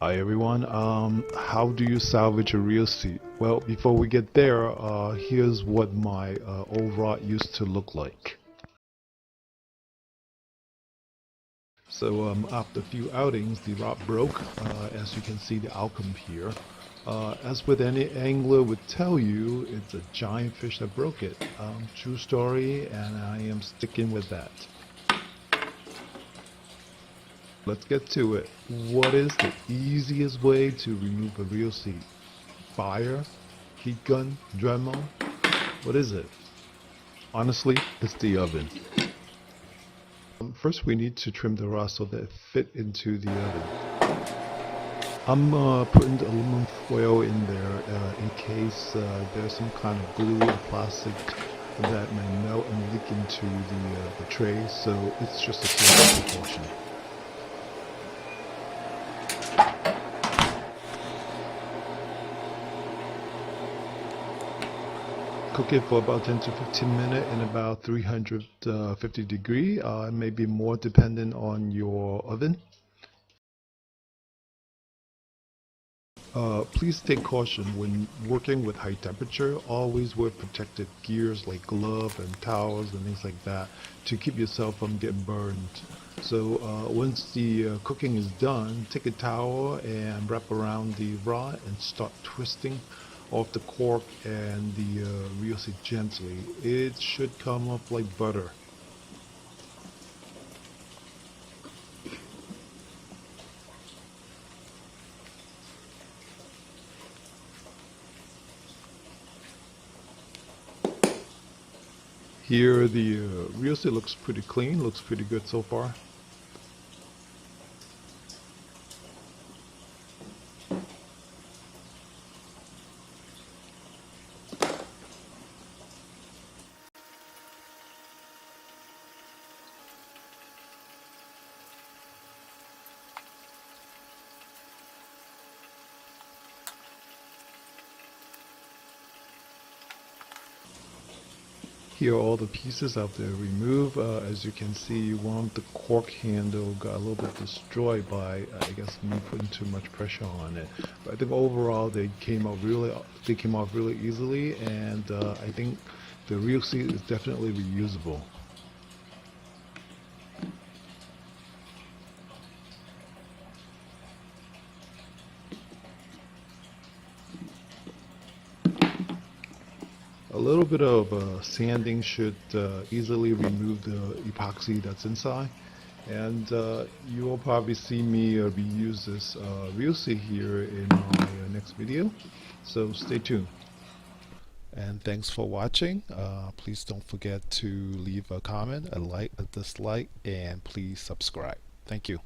Hi everyone, how do you salvage a reel seat? Well, before we get there, here's what my old rod used to look like. So after a few outings, the rod broke, as you can see the outcome here. As with any angler would tell you, it's a giant fish that broke it. True story, and I am sticking with that. Let's get to it. What is the easiest way to remove a reel seat? Fire? Heat gun? Dremel? What is it? Honestly, it's the oven. First we need to trim the rod so that it fit into the oven. I'm putting the aluminum foil in there in case there's some kind of glue or plastic that may melt and leak into the tray, so it's just a safety precaution. Cook it for about 10 to 15 minutes in about 350 degree. It may be more dependent on your oven. Please take caution when working with high temperature. Always wear protective gears like gloves and towels and things like that to keep yourself from getting burned. So once the cooking is done, take a towel and wrap around the rod and start twisting off the cork and the reel seat gently. It should come up like butter. Here the reel seat looks pretty clean, looks pretty good so far. Here are all the pieces after removed. As you can see, one of the cork handle got a little bit destroyed by, I guess, me putting too much pressure on it. But I think overall they came out really easily, and I think the reel seat is definitely reusable. A little bit of sanding should easily remove the epoxy that's inside. And you will probably see me reuse this reel seat here in my next video. So stay tuned. And thanks for watching. Please don't forget to leave a comment, a like, a dislike, and please subscribe. Thank you.